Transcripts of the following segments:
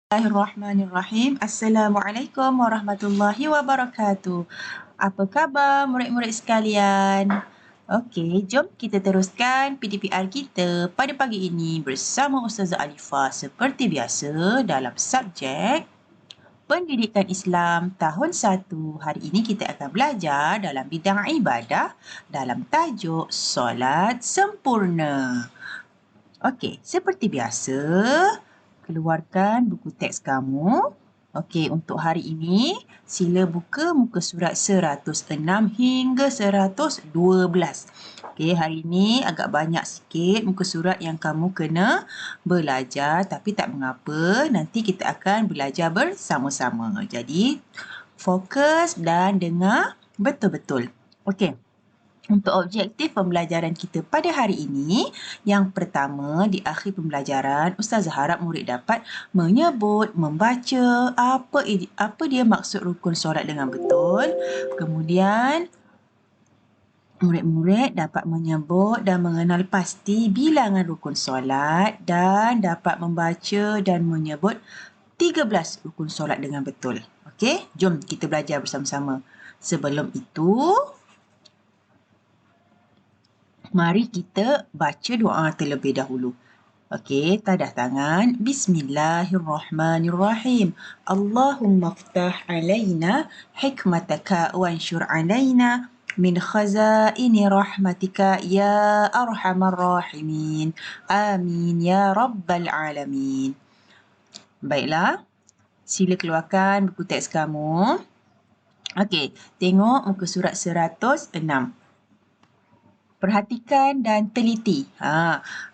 Bismillahirrahmanirrahim. Assalamualaikum warahmatullahi wabarakatuh. Apa khabar murid-murid sekalian? Okey, jom kita teruskan PDPR kita pada pagi ini bersama Ustazah Alifah seperti biasa dalam subjek Pendidikan Islam tahun 1. Hari ini kita akan belajar dalam bidang ibadah dalam tajuk Solat Sempurna. Okey, seperti biasa, keluarkan buku teks kamu. Okey, untuk hari ini, sila buka muka surat 106 hingga 112. Okey, hari ini agak banyak sikit muka surat yang kamu kena belajar, tapi tak mengapa, nanti kita akan belajar bersama-sama. Jadi, fokus dan dengar betul-betul. Okey. Untuk objektif pembelajaran kita pada hari ini, yang pertama, di akhir pembelajaran, Ustazah harap murid dapat menyebut, membaca apa dia maksud rukun solat dengan betul. Kemudian, murid-murid dapat menyebut dan mengenal pasti bilangan rukun solat dan dapat membaca dan menyebut 13 rukun solat dengan betul. Okey, jom kita belajar bersama-sama. Sebelum itu, mari kita baca doa terlebih dahulu. Okey, tadah tangan. Bismillahirrahmanirrahim. Allahumma ftah alaina hikmataka wa anshur alaina min khazaini rahmatika ya arhamar rahimin. Amin ya rabbal alamin. Baiklah, sila keluarkan buku teks kamu. Okey, tengok muka surat 106. Perhatikan dan teliti.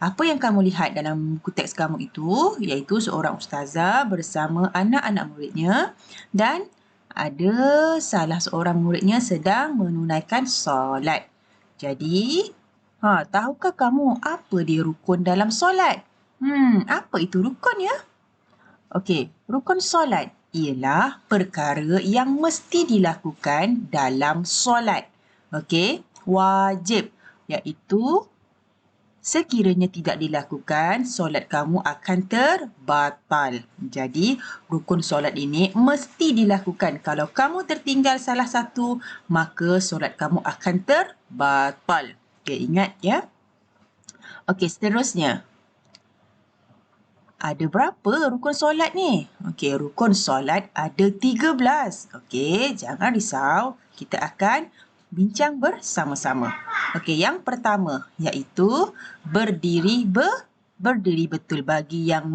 Apa yang kamu lihat dalam buku teks kamu itu, iaitu seorang ustazah bersama anak-anak muridnya dan ada salah seorang muridnya sedang menunaikan solat. Jadi, tahukah kamu apa dia rukun dalam solat? Apa itu rukun ya? Okey, rukun solat ialah perkara yang mesti dilakukan dalam solat. Okey, wajib, iaitu sekiranya tidak dilakukan, solat kamu akan terbatal. Jadi, rukun solat ini mesti dilakukan. Kalau kamu tertinggal salah satu, maka solat kamu akan terbatal. Okey, ingat ya. Okey, seterusnya. Ada berapa rukun solat ni? Okey, rukun solat ada 13. Okey, jangan risau. Kita akan bincang bersama-sama. Okey, yang pertama iaitu berdiri betul bagi yang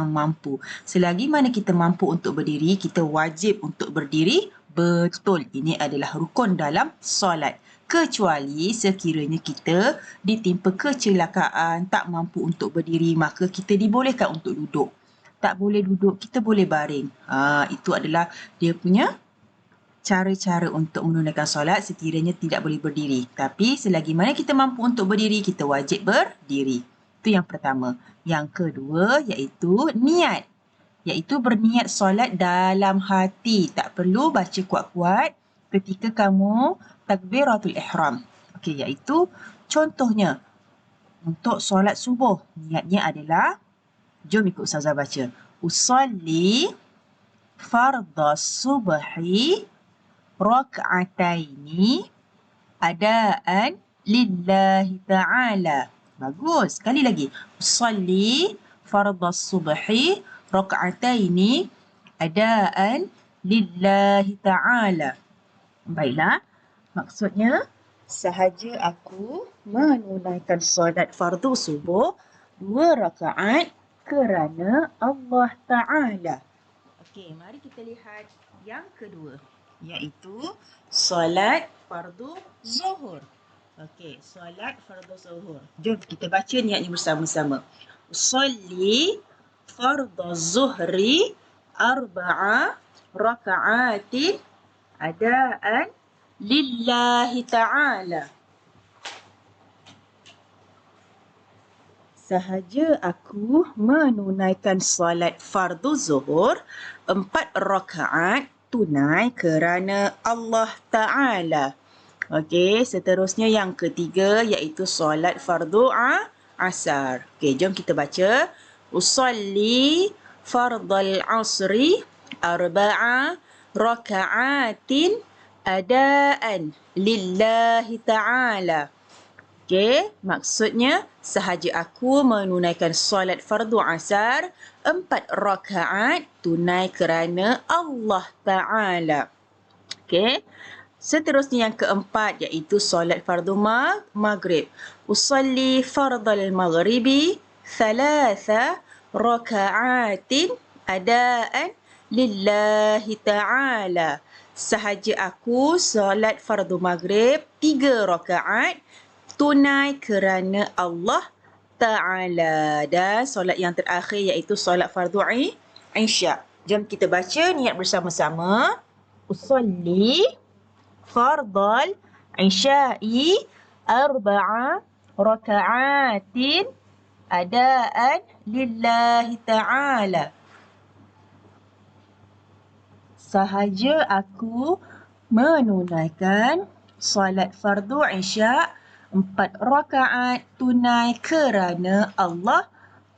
mampu. Selagi mana kita mampu untuk berdiri, kita wajib untuk berdiri betul. Ini adalah rukun dalam solat. Kecuali sekiranya kita ditimpa kecelakaan, tak mampu untuk berdiri, maka kita dibolehkan untuk duduk. Tak boleh duduk, kita boleh baring. Itu adalah dia punya cara-cara untuk menunaikan solat sekiranya tidak boleh berdiri. Tapi selagi mana kita mampu untuk berdiri, kita wajib berdiri. Itu yang pertama. Yang kedua iaitu niat. Iaitu berniat solat dalam hati. Tak perlu baca kuat-kuat ketika kamu takbiratul ihram. Okey, iaitu contohnya untuk solat subuh. Niatnya adalah, jom ikut Ustazah baca. Usalli fardha subhi rak'ataini adaan lillahi ta'ala. Bagus. Sekali lagi. Usalli fardha subhi rak'ataini adaan lillahi ta'ala. Baiklah. Maksudnya, sahaja aku menunaikan solat fardu subuh 2 rakaat kerana Allah Ta'ala. Okey, mari kita lihat yang kedua, iaitu solat fardu zuhur. Okey, solat fardu zuhur. Jom kita baca niatnya bersama-sama. Usalli fardu zuhri 4 raka'atin adaan lillahi ta'ala. Sahaja aku menunaikan solat fardu zuhur 4 rakaat tunai kerana Allah Ta'ala. Okey, seterusnya yang ketiga iaitu solat fardu asar. Okey, jom kita baca. Usalli fardal asri arba'a raka'atin adaan lillahi ta'ala. Okey, maksudnya sahaja aku menunaikan solat fardu asar 4 rakaat tunai kerana Allah Ta'ala. Okey. Seterusnya yang keempat iaitu solat fardu maghrib. Usalli fardal maghribi thalatha raka'atin adaan lillahi ta'ala. Sahaja aku solat fardu maghrib 3 rakaat tunai kerana Allah Ta'ala. Dan solat yang terakhir iaitu solat fardu Isya. Jom kita baca niat bersama-sama. Usalli fardal isya'i arba'a raka'atin adaan lillahi ta'ala. Sahaja aku menunaikan solat fardu isya' 4 rakaat tunai kerana Allah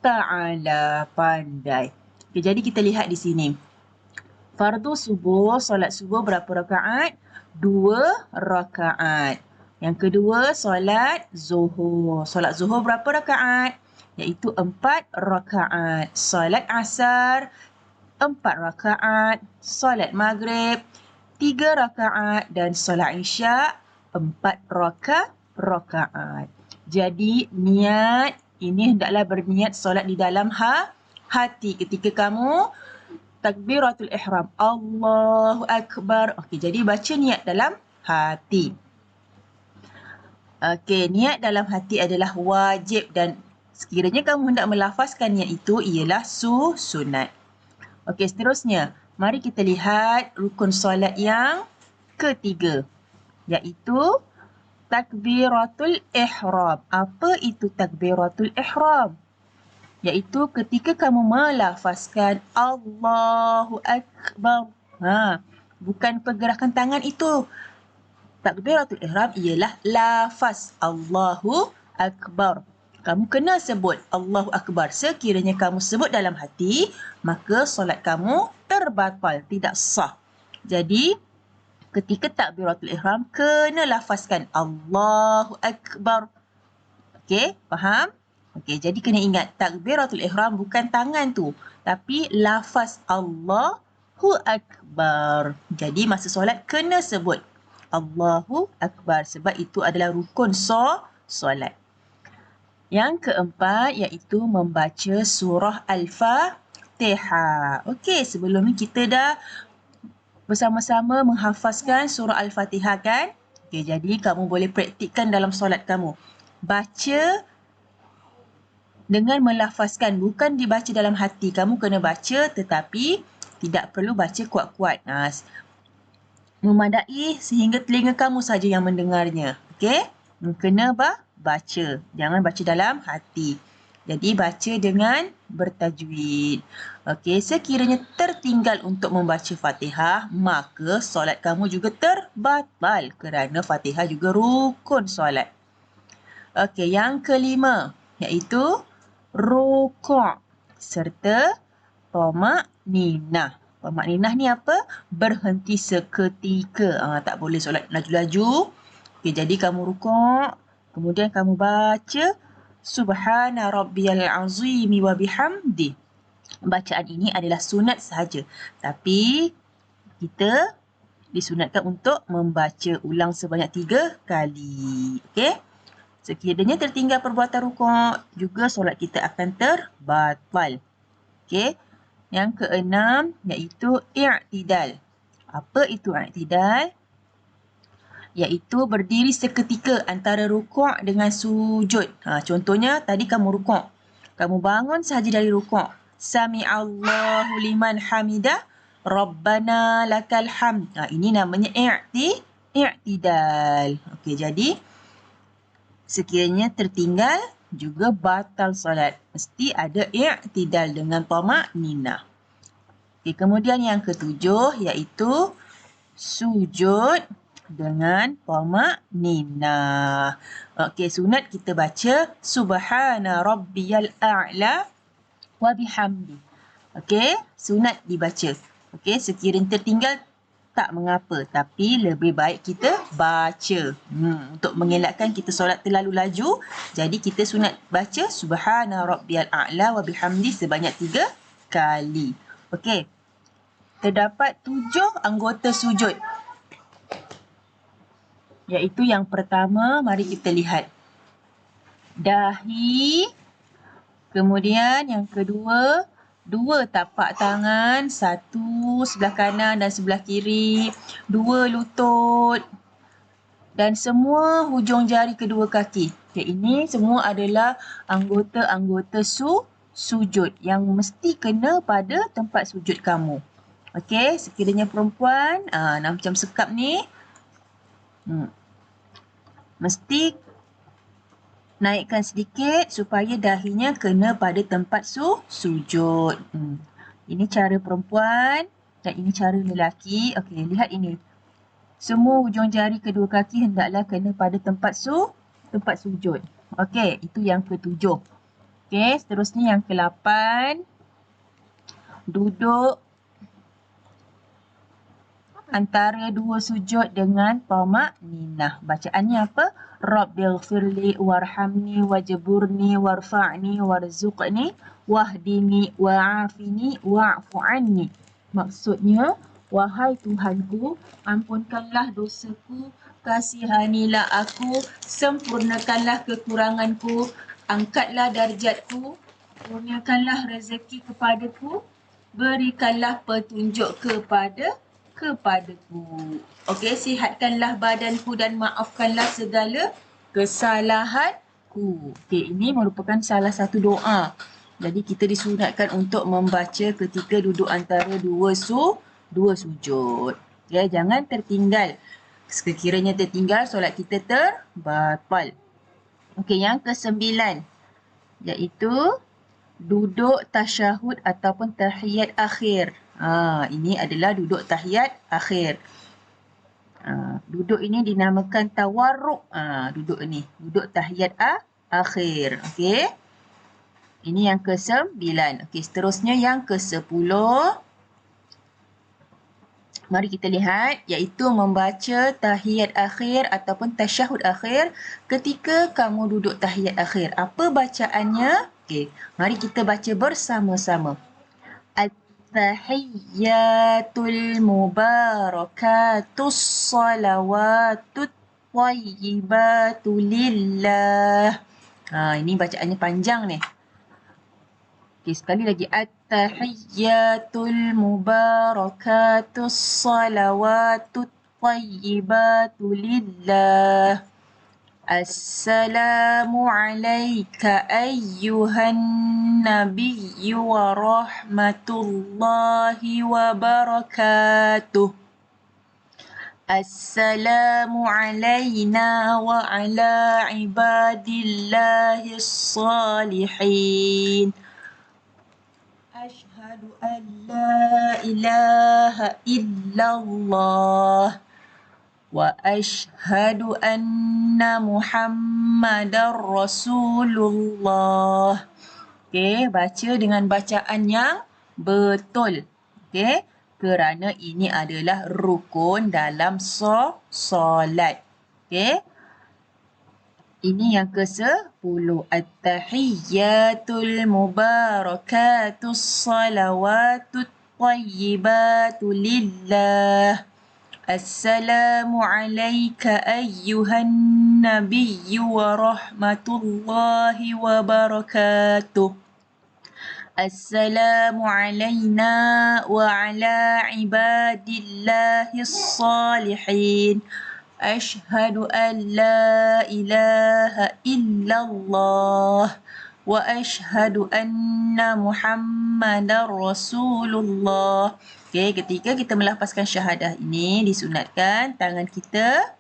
Ta'ala. Pandai. Okay, jadi kita lihat di sini. Fardu subuh, solat subuh berapa rakaat? 2 rakaat. Yang kedua, solat zuhur. Solat zuhur berapa rakaat? Iaitu 4 rakaat. Solat asar, 4 rakaat. Solat maghrib, 3 rakaat. Dan solat isya', 4 rakaat. Jadi niat ini hendaklah berniat solat di dalam hati ketika kamu takbiratul ihram. Allahu akbar. Okey, jadi baca niat dalam hati. Okey, niat dalam hati adalah wajib dan sekiranya kamu hendak melafazkan niat itu ialah sunat. Okey, seterusnya mari kita lihat rukun solat yang ketiga iaitu takbiratul ihram. Apa itu takbiratul ihram? Iaitu ketika kamu melafazkan Allahu Akbar. Bukan pergerakan tangan itu. Takbiratul ihram ialah lafaz Allahu Akbar. Kamu kena sebut Allahu Akbar. Sekiranya kamu sebut dalam hati, maka solat kamu terbatal, tidak sah. Jadi, ketika takbiratul ihram, kena lafazkan Allahu Akbar. Okey, faham? Okey, jadi kena ingat, takbiratul ihram bukan tangan tu, tapi lafaz Allahu Akbar. Jadi, masa solat kena sebut Allahu Akbar sebab itu adalah rukun solat. Yang keempat iaitu membaca surah Al-Fatihah. Okey, sebelum ni kita dah bersama-sama menghafazkan surah Al-Fatihah kan? Okay, jadi kamu boleh praktikkan dalam solat kamu. Baca dengan melafazkan, bukan dibaca dalam hati. Kamu kena baca tetapi tidak perlu baca kuat-kuat. Memadai sehingga telinga kamu saja yang mendengarnya. Okey? Kena baca. Jangan baca dalam hati. Jadi baca dengan bertajwid. Okey, sekiranya tertinggal untuk membaca Fatihah, maka solat kamu juga terbatal kerana Fatihah juga rukun solat. Okey, yang kelima iaitu rukuk serta tamakninah. Tamakninah ni apa? Berhenti seketika. Tak boleh solat laju-laju. Okey, jadi kamu rukuk, kemudian kamu baca Subhana rabbiyal azimi wa bihamdi. Bacaan ini adalah sunat sahaja. Tapi kita disunatkan untuk membaca ulang sebanyak 3 kali. Okey? Sekiranya tertinggal perbuatan rukuk, juga solat kita akan terbatal. Okey? Yang keenam iaitu i'tidal. Apa itu i'tidal? Iaitu berdiri seketika antara rukuk dengan sujud. Contohnya, tadi kamu rukuk. Kamu bangun sahaja dari rukuk. Sami'allahu liman hamidah. Rabbana lakal hamd. Ini namanya i'tidal. Okey, jadi sekiranya tertinggal juga batal solat. Mesti ada i'tidal dengan tamakninah. Okey, kemudian yang ketujuh iaitu sujud dengan tamakninah. Okey, sunat kita baca Subhana rabbiyal a'la wa bihamdi. Okey, sunat dibaca. Okey, sekiranya tertinggal tak mengapa, tapi lebih baik kita baca. Untuk mengelakkan kita solat terlalu laju, jadi kita sunat baca Subhana Rabbiyal A'la wa bihamdi sebanyak 3 kali. Okey. Terdapat 7 anggota sujud. Iaitu yang pertama, mari kita lihat. Dahi. Kemudian yang kedua, 2 tapak tangan, 1 sebelah kanan dan sebelah kiri, 2 lutut dan semua hujung jari kedua kaki. Okay, ini semua adalah anggota-anggota sujud yang mesti kena pada tempat sujud kamu. Okey, sekiranya perempuan, macam sekap ni, mesti naikkan sedikit supaya dahinya kena pada tempat sujud. Ini cara perempuan dan ini cara lelaki. Okey, lihat ini. Semua hujung jari kedua kaki hendaklah kena pada tempat sujud. Okey, itu yang ke-7. Okey, seterusnya yang ke-8. Duduk antara 2 sujud dengan tamakninah. Bacaannya apa? Rabbighfirli warhamni wajburni warfa'ni warzuqni wahdini wa'afini wa'fu anni. Maksudnya, wahai Tuhanku, ampunkanlah dosaku, kasihanilah aku, sempurnakanlah kekuranganku, angkatlah darjatku, kurniakanlah rezeki kepadaku, berikanlah petunjuk kepadaku. Okey, sihatkanlah badanku dan maafkanlah segala kesalahanku. Okey, ini merupakan salah satu doa. Jadi kita disunatkan untuk membaca ketika duduk antara dua sujud. Ya, jangan tertinggal. Sekiranya tertinggal, solat kita terbatal. Okey, yang ke-9 iaitu duduk tasyahud ataupun tahiyat akhir. Ini adalah duduk tahiyat akhir. Duduk ini dinamakan tawarruk. Duduk ini, duduk tahiyat akhir. Okey. Ini yang ke-9. Okey, seterusnya yang ke-10. Mari kita lihat, iaitu membaca tahiyat akhir ataupun tasyahud akhir ketika kamu duduk tahiyat akhir. Apa bacaannya? Okey, mari kita baca bersama-sama. At-tahiyyatul mubarakatus salawatut thayyibatu lillah. Ini bacaannya panjang ni. Okey, sekali lagi. At-tahiyyatul mubarakatus salawatut thayyibatu lillah. Assalamu alayka ayyuhan nabiyyu wa rahmatullahi wa barakatuh. Assalamu alayna wa ala ibadillahis salihin. Ashhadu an la ilaha illallah wa ashhadu anna Muhammadar Rasulullah. Okey, baca dengan bacaan yang betul. Okey, kerana ini adalah rukun dalam solat. Okey. Ini yang ke-10. At-tahiyyatul mubarakatus salawatut thayyibatu lillah. Assalamu alayka ayyuhan nabiyyu wa rahmatullahi wa barakatuh. Assalamu alayna wa ala ibadillahis salihin. Ashhadu an la ilaha illallah wa ashhadu anna Muhammadar Rasulullah. Okey, ketika kita melafazkan syahadah ini, disunatkan tangan kita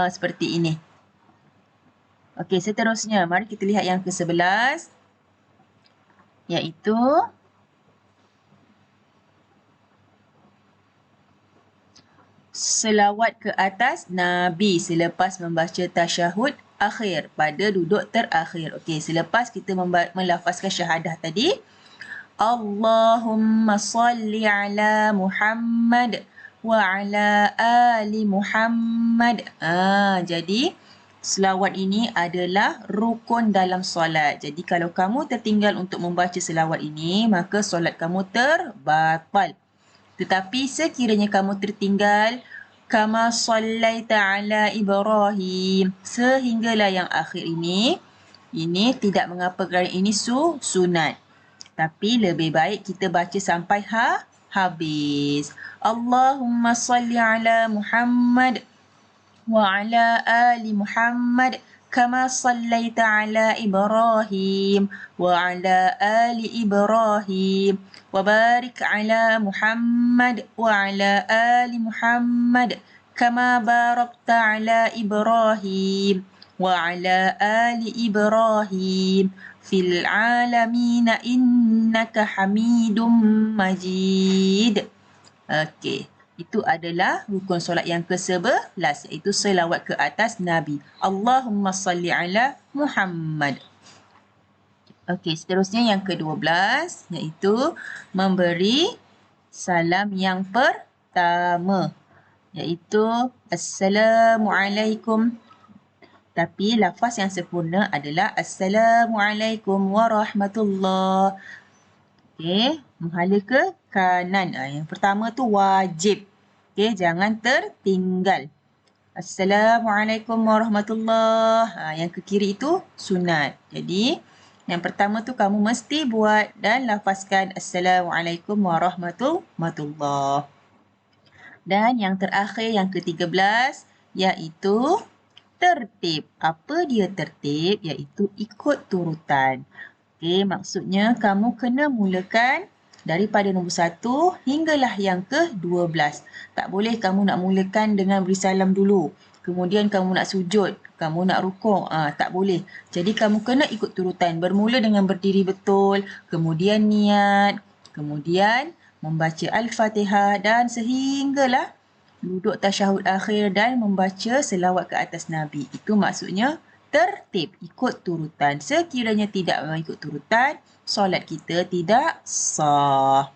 seperti ini. Okey, seterusnya mari kita lihat yang ke-11, iaitu selawat ke atas Nabi selepas membaca tasyahud akhir pada duduk terakhir. Okey, selepas kita melafazkan syahadah tadi, Allahumma salli ala Muhammad wa ala ali Muhammad. Jadi selawat ini adalah rukun dalam solat. Jadi kalau kamu tertinggal untuk membaca selawat ini, maka solat kamu terbatal. Tetapi sekiranya kamu tertinggal, kama sallaita ala Ibrahim, sehinggalah yang akhir ini tidak mengapa kerana ini sunat. Tapi lebih baik kita baca sampai habis. Allahumma salli ala Muhammad wa ala ali Muhammad kama sallaita ala Ibrahim wa ala ali Ibrahim wa barik ala Muhammad wa ala ali Muhammad kama barakta ala Ibrahim wa ala ali Ibrahim fil alamin innaka Hamidum Majid. Okey, itu adalah rukun solat yang ke-11, iaitu selawat ke atas Nabi. Allahumma salli ala Muhammad. Okey, seterusnya yang ke-12 iaitu memberi salam yang pertama, iaitu Assalamualaikum. Tapi lafaz yang sempurna adalah Assalamualaikum warahmatullahi. Okey, menghala ke kanan. Yang pertama tu wajib. Okey, jangan tertinggal. Assalamualaikum warahmatullahi. Yang ke kiri itu sunat. Jadi, yang pertama tu kamu mesti buat dan lafazkan Assalamualaikum warahmatullahi. Dan yang terakhir, yang ke-13, iaitu tertib. Apa dia tertib? Iaitu ikut turutan. Okey, maksudnya kamu kena mulakan daripada nombor 1 hinggalah yang ke-12. Tak boleh kamu nak mulakan dengan beri salam dulu. Kemudian kamu nak sujud, kamu nak rukuk. Tak boleh. Jadi kamu kena ikut turutan. Bermula dengan berdiri betul, kemudian niat, kemudian membaca Al-Fatihah dan sehinggalah duduk tasyahud akhir dan membaca selawat ke atas Nabi. Itu maksudnya tertib, ikut turutan. Sekiranya tidak mengikut turutan, solat kita tidak sah.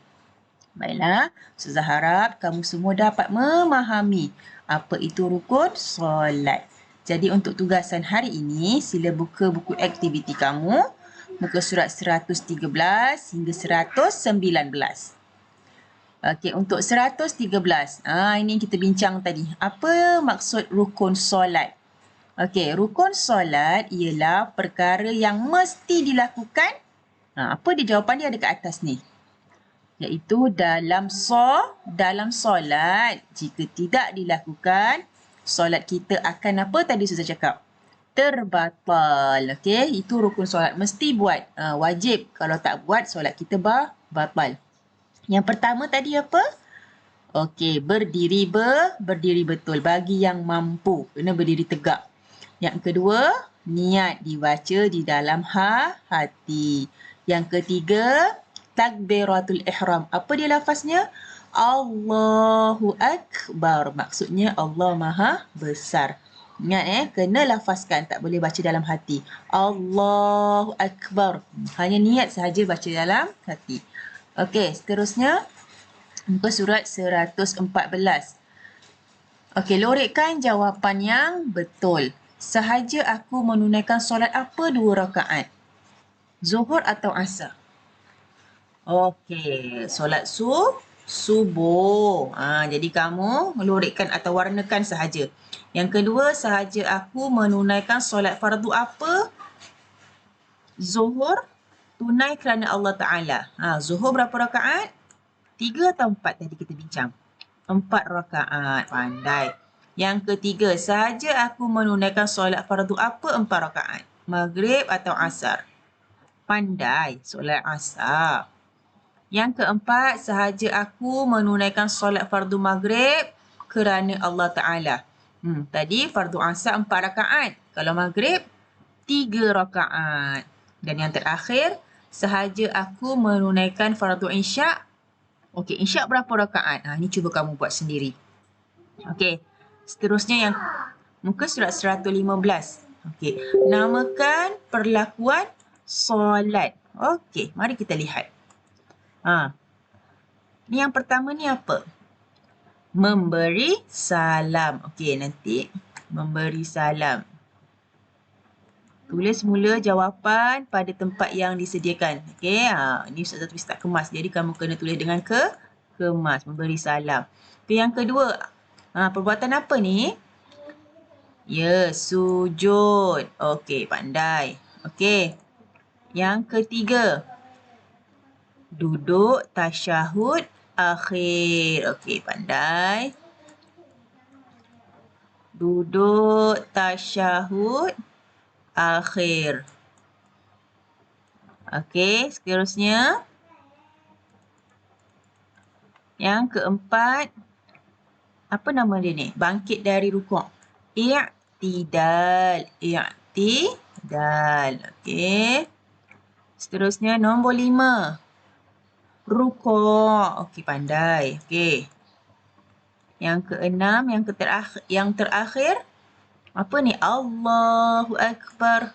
Baiklah, Ustazah harap kamu semua dapat memahami apa itu rukun solat. Jadi untuk tugasan hari ini, sila buka buku aktiviti kamu, muka surat 113 hingga 119. Okey, untuk 113. Ini kita bincang tadi. Apa maksud rukun solat? Okey, rukun solat ialah perkara yang mesti dilakukan. Apa dia jawapan dia ada kat atas ni? Iaitu dalam solat, jika tidak dilakukan, solat kita akan apa tadi Ustazah cakap? Terbatal. Okey, itu rukun solat. Mesti buat. Wajib. Kalau tak buat, solat kita batal. Yang pertama tadi apa? Okey, berdiri betul. Bagi yang mampu, kena berdiri tegak. Yang kedua, niat dibaca di dalam hati. Yang ketiga, takbiratul ihram. Apa dia lafaznya? Allahu Akbar. Maksudnya Allah Maha Besar. Ingat kena lafazkan, tak boleh baca dalam hati. Allahu Akbar. Hanya niat sahaja baca dalam hati. Okey, seterusnya muka surat 114. Okey, lorikkan jawapan yang betul. Sahaja aku menunaikan solat apa 2 rakaat? Zuhur atau asar? Okey, solat subuh. Jadi kamu melorikkan atau warnakan sahaja. Yang kedua, sahaja aku menunaikan solat fardu apa? Zuhur tunai kerana Allah Ta'ala. Zuhur berapa rakaat? 3 atau 4 tadi kita bincang? 4 rakaat. Pandai. Yang ketiga, sahaja aku menunaikan solat fardu apa 4 rakaat? Maghrib atau asar? Pandai. Solat asar. Yang keempat, sahaja aku menunaikan solat fardu maghrib kerana Allah Ta'ala. Tadi fardu asar 4 rakaat. Kalau maghrib, 3 rakaat. Dan yang terakhir, sahaja aku menunaikan fardu isyak. Okey, isyak berapa rakaat? Ini cuba kamu buat sendiri. Okey, seterusnya yang muka surat 115. Okey, namakan perlakuan solat. Okey, mari kita lihat. Ni yang pertama ni apa? Memberi salam. Okey, nanti memberi salam. Tulis mula jawapan pada tempat yang disediakan. Okey, ni Ustazah tulis tak kemas. Jadi kamu kena tulis dengan kemas. Memberi salam. Okey, yang kedua. Perbuatan apa ni? Ya, sujud. Okey, pandai. Okey. Yang ketiga. Duduk tasyahud akhir. Okey, pandai. Duduk tasyahud akhir. Okey, seterusnya. Yang keempat. Apa nama dia ni? Bangkit dari rukuk. I'tidal. I'tidal. Okey. Seterusnya, nombor 5. Rukuk. Okey, pandai. Okey. Yang keenam, yang terakhir. Apa ni? Allahu Akbar.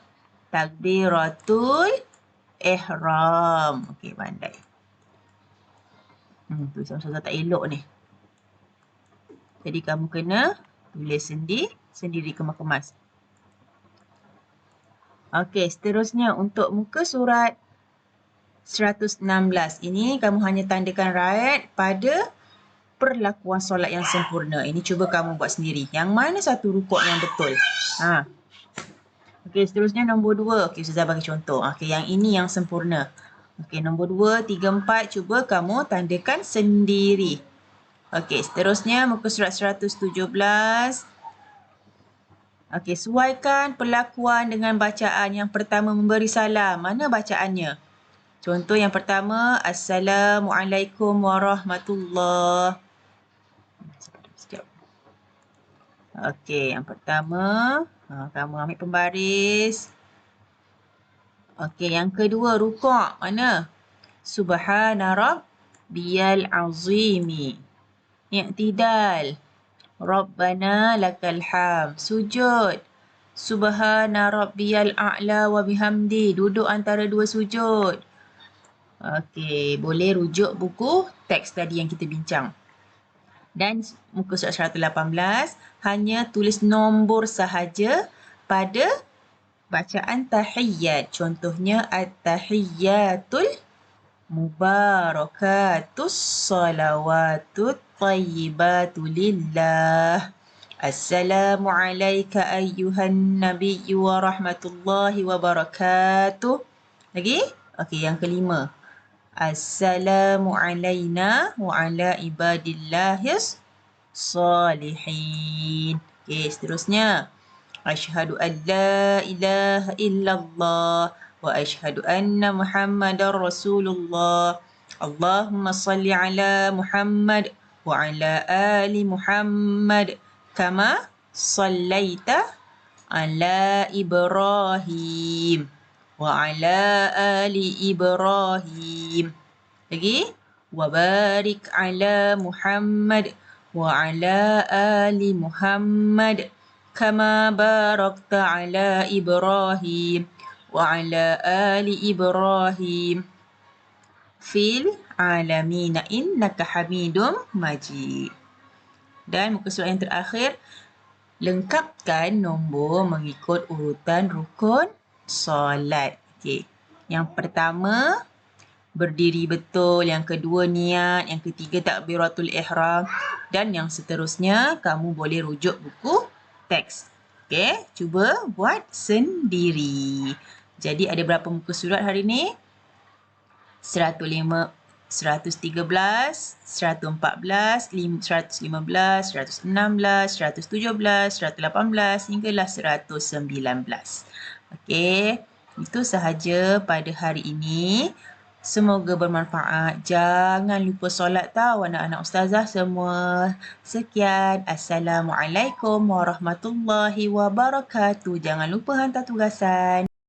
Takbiratul ihram. Okey, pandai. Tulisan Ustazah tak elok ni. Jadi kamu kena tulis sendiri kemas-kemas. Okey, seterusnya untuk muka surat 116. Ini kamu hanya tandakan right pada perlakuan solat yang sempurna. Ini cuba kamu buat sendiri. Yang mana satu rukuk yang betul? Okey, seterusnya nombor 2. Okey, Ustazah bagi contoh. Okey, yang ini yang sempurna. Okey, nombor 2, 3, 4. Cuba kamu tandakan sendiri. Okey, seterusnya muka surat 117. Okey, sesuaikan perlakuan dengan bacaan. Yang pertama, memberi salam. Mana bacaannya? Contoh yang pertama, Assalamualaikum warahmatullahi. Sekejap. Okey, yang pertama, kamu ambil pembaris. Okey, yang kedua, rukuk. Mana? Subhana rabbiyal azimi. I'tidal. Rabbana lakal hamd. Sujud. Subhana rabbiyal a'la wa bihamdi. Duduk antara dua sujud. Okey, boleh rujuk buku teks tadi yang kita bincang. Dan muka surat 118, hanya tulis nombor sahaja pada bacaan tahiyyat. Contohnya, at-tahiyyatul mubarakatus salawatut tayyibatu lillah. Assalamualaikum ayyuhan nabiyyu wa rahmatullahi wa barakatuh. Lagi? Okey, yang kelima. Assalamu alayna wa ala ibadillahis salihin. Okey, seterusnya. Asyhadu an la ilaha illallah wa asyhadu anna Muhammadar Rasulullah. Allahumma salli ala Muhammad wa ala ali Muhammad kama sallaita ala Ibrahim wa ala ali Ibrahim. Lagi? Wa barik ala Muhammad wa ala ali Muhammad kama barakta ala Ibrahim wa ala ali Ibrahim fil alamin innaka Hamidum Majid. Dan muka surat yang terakhir, lengkapkan nombor mengikut urutan rukun solat. Okey. Yang pertama, berdiri betul. Yang kedua, niat. Yang ketiga, takbiratul ihram. Dan yang seterusnya, kamu boleh rujuk buku teks. Okey, cuba buat sendiri. Jadi ada berapa muka surat hari ni? 113, 114, 115, 116, 117, 118 hinggalah 119. Okey, itu sahaja pada hari ini. Semoga bermanfaat. Jangan lupa solat tahu anak-anak ustazah semua. Sekian. Assalamualaikum warahmatullahi wabarakatuh. Jangan lupa hantar tugasan.